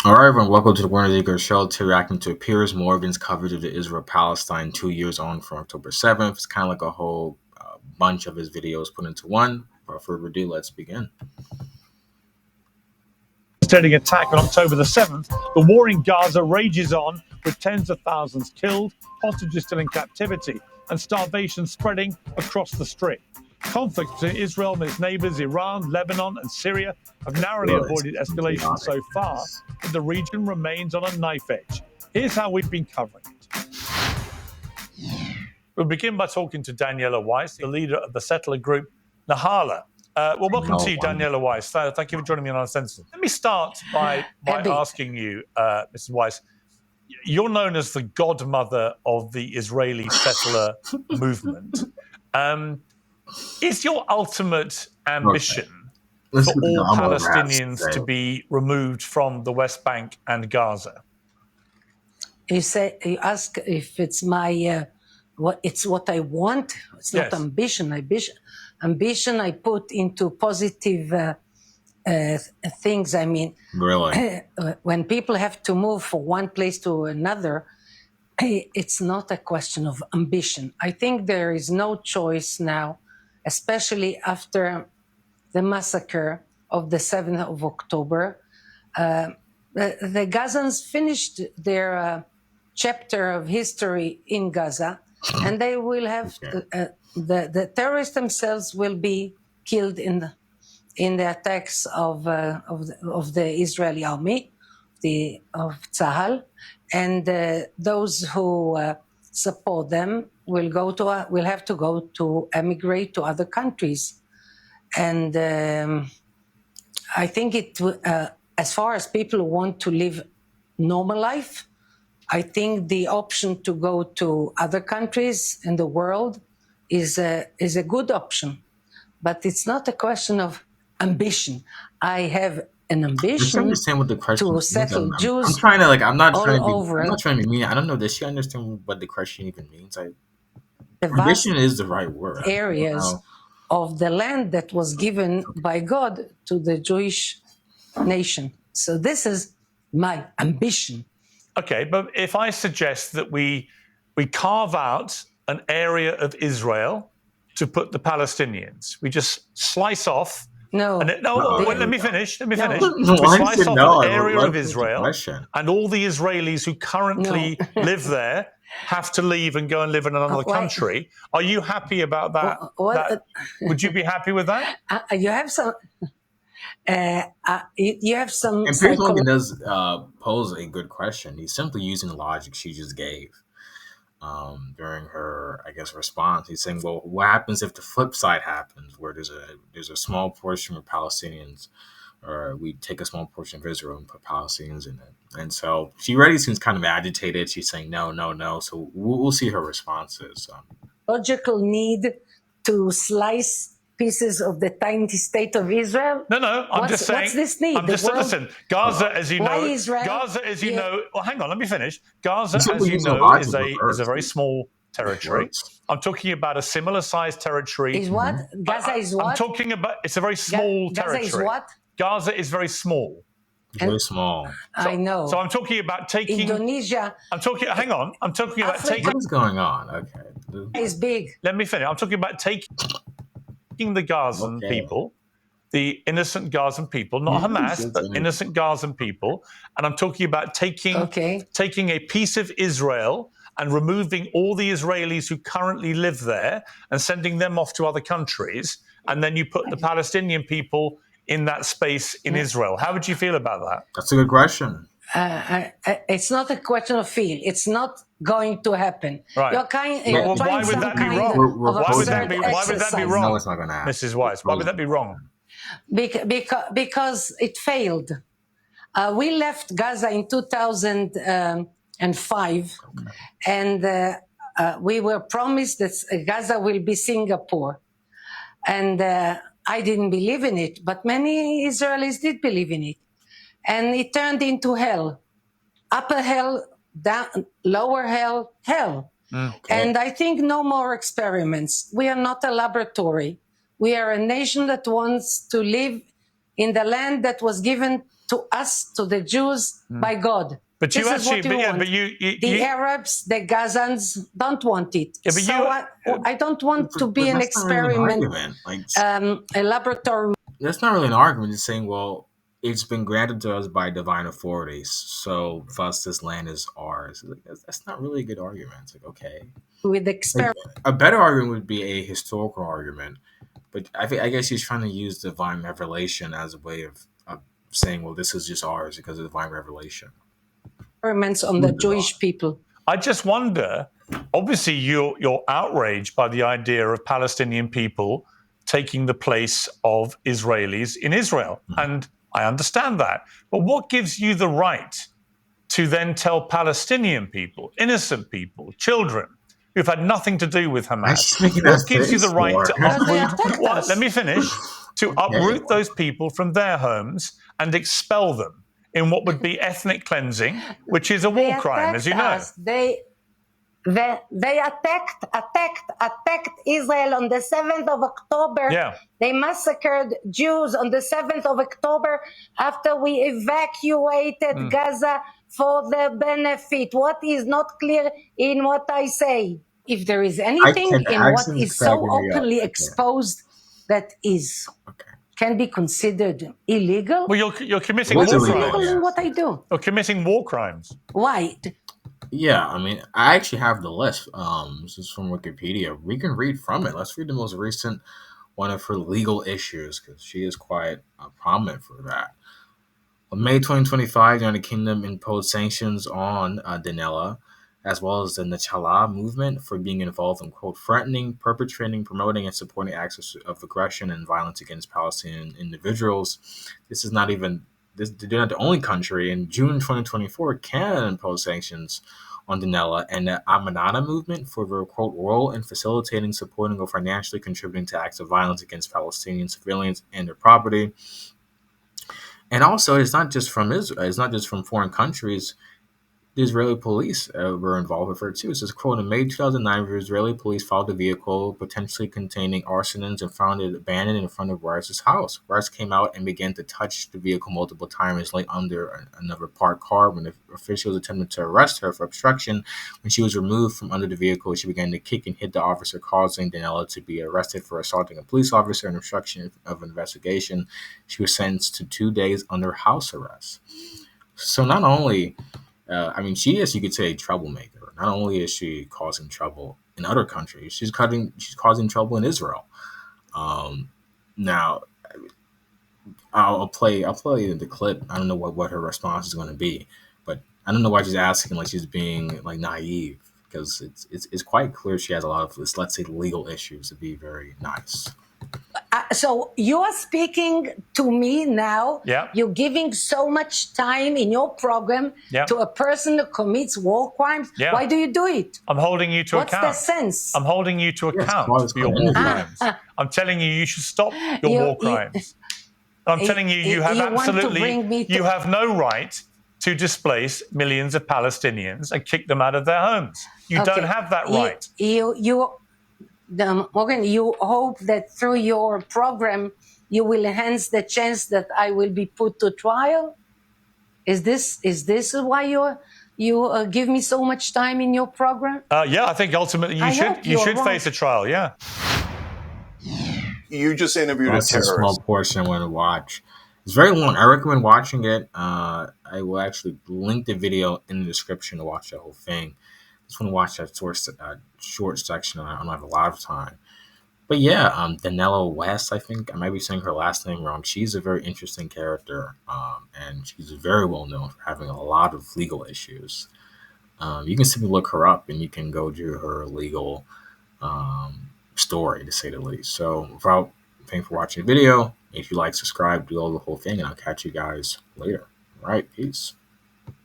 All right, everyone, welcome to the Warner Eager Show. Today, reacting to Piers Morgan's coverage of the Israel-Palestine 2 years on from October 7th. It's kind of like a whole bunch of his videos put into one. Without further ado, let's begin. Devastating attack on October the 7th, the war in Gaza rages on with tens of thousands killed, hostages still in captivity, and starvation spreading across the Strip. Conflicts between Israel and its neighbors, Iran, Lebanon, and Syria, have narrowly avoided escalation so far, but the region remains on a knife edge. Here's how we've been covering it. We'll begin by talking to Daniela Weiss, the leader of the settler group Nahala. Welcome to you, Daniela Weiss. Thank you for joining me on Uncensored. Let me start by asking you, Mrs. Weiss, you're known as the godmother of the Israeli settler movement. Is your ultimate ambition for all Palestinians to be removed from the West Bank and Gaza? You ask if it's my what I want. It's not ambition. Ambition I put into positive things. I mean, really, when people have to move from one place to another, it's not a question of ambition. I think there is no choice now, especially after the massacre of the 7th of October. The Gazans finished their chapter of history in Gaza, and they will have the terrorists themselves will be killed in the attacks of the Israeli army, of Tzahal, and those who support them will have to go to emigrate to other countries, and I think as far as people who want to live normal life, I think the option to go to other countries in the world is a good option. But it's not a question of ambition. I have an ambition understand what the question to is. settle Jews. I'm trying to I'm not all trying to be, over. I'm not trying to be mean. I don't know. Does she understand what the question even means? Ambition is the right word. Areas of the land that was given by God to the Jewish nation. So this is my ambition. Okay, but if I suggest that we carve out an area of Israel to put the Palestinians, we just slice off. Let me finish. We slice off an area of Israel, and all the Israelis who currently live there have to leave and go and live in another country. Are you happy about that? Would you be happy with that? You have some. You have some. And Piers Morgan does pose a good question. He's simply using the logic she just gave during her, I guess, response. He's saying, "Well, what happens if the flip side happens, where there's a small portion of Palestinians, or we take a small portion of Israel and put Palestinians in it?" And so she already seems kind of agitated. She's saying, "No, no, no." So we'll see her responses. Logical need to slice pieces of the tiny state of Israel? No, I'm just saying. What's this need? Listen, Gaza, as you know, well, hang on, let me finish. Gaza, as you know, is a very small territory. I'm talking about a similar sized territory. Is what? Gaza is what? I'm talking about, it's a very small territory. Gaza is what? Gaza is very small. Very small. I know. So I'm talking about taking Indonesia. Hang on. I'm talking about taking. What's going on? Okay. It's big. Let me finish. I'm talking about taking the Gazan people, the innocent Gazan people, not Hamas, but innocent Gazan people. And I'm talking about taking a piece of Israel and removing all the Israelis who currently live there and sending them off to other countries. And then you put the Palestinian people in that space in Israel. How would you feel about that? That's a good question. It's not a question of feel. It's not going to happen. Right. Why would that be wrong? Why would that be wrong? No, it's not going to happen. Mrs. Weiss, why would that be wrong? Because it failed. We left Gaza in 2005, and we were promised that Gaza will be Singapore. And I didn't believe in it, but many Israelis did believe in it. And it turned into hell. Upper hell, down, lower hell, hell. And I think no more experiments. We are not a laboratory. We are a nation that wants to live in the land that was given to us, to the Jews, by God. But you This is actually, what you want. but The Arabs, the Gazans don't want it. Yeah, but so I don't want to be an experiment, a laboratory. That's not really an argument. It's saying, well, it's been granted to us by divine authorities, so thus this land is ours. Like, that's not really a good argument. It's like, okay. With experiment. A better argument would be a historical argument, but I guess he's trying to use divine revelation as a way of saying, well, this is just ours because of divine revelation. Experiments on the Jewish people. I just wonder, obviously you're outraged by the idea of Palestinian people taking the place of Israelis in Israel. And I understand that. But what gives you the right to then tell Palestinian people, innocent people, children, who've had nothing to do with Hamas, what gives you the right to uproot, let me finish, to uproot those people from their homes and expel them in what would be ethnic cleansing, which is a war crime, as you know. They attacked Israel on the 7th of October. Yeah. They massacred Jews on the 7th of October after we evacuated Gaza for the benefit. What is not clear in what I say? If there is anything in what is so openly exposed that is can be considered illegal. Well, you're committing war crimes. Illegal in what I do. You're committing war crimes. Why? Yeah, I mean, I actually have the list. This is from Wikipedia. We can read from it. Let's read the most recent one of her legal issues, because she is quite prominent for that. On May 2025, the United Kingdom imposed sanctions on Danila, as well as the Nachalah movement, for being involved in, quote, threatening, perpetrating, promoting, and supporting acts of aggression and violence against Palestinian individuals. This is not even, they're not the only country. In June 2024, Canada imposed sanctions on Danila and the Amanada movement for their, quote, role in facilitating, supporting, or financially contributing to acts of violence against Palestinian civilians and their property. And also, it's not just from Israel. It's not just from foreign countries. The Israeli police were involved with her too. It says, quote, in May 2009, the Israeli police found a vehicle potentially containing arsenics and found it abandoned in front of Rice's house. Rice came out and began to touch the vehicle multiple times, laid under another parked car. When the officials attempted to arrest her for obstruction, when she was removed from under the vehicle, she began to kick and hit the officer, causing Danila to be arrested for assaulting a police officer and obstruction of investigation. She was sentenced to 2 days under house arrest. So not only... she is, you could say, a troublemaker. Not only is she causing trouble in other countries, she's causing trouble in Israel. Now, I'll play the clip. I don't know what her response is going to be, but I don't know why she's asking like she's being like naive, because it's quite clear she has a lot of, let's say, legal issues, to be very nice. So you are speaking to me now. Yeah. You're giving so much time in your program to a person who commits war crimes. Yeah. Why do you do it? I'm holding you to account. What's the sense? I'm holding you to account for your war crimes. I'm telling you should stop your war crimes. I'm telling you, you have you have no right to displace millions of Palestinians and kick them out of their homes. You don't have that right. Morgan, you hope that through your program you will enhance the chance that I will be put to trial? Is this why you give me so much time in your program? Yeah, I think ultimately you should face a trial. Yeah. You just interviewed a terrorist. That's a small portion I want to watch. It's very long. I recommend watching it. I will actually link the video in the description to watch the whole thing. Just want to watch that short section. I don't have a lot of time. But yeah, Danilo West, I think I might be saying her last name wrong. She's a very interesting character, and she's very well known for having a lot of legal issues. You can simply look her up, and you can go to her legal story, to say the least. So without paying for watching the video, if you like, subscribe, do all the whole thing, and I'll catch you guys later. All right, peace.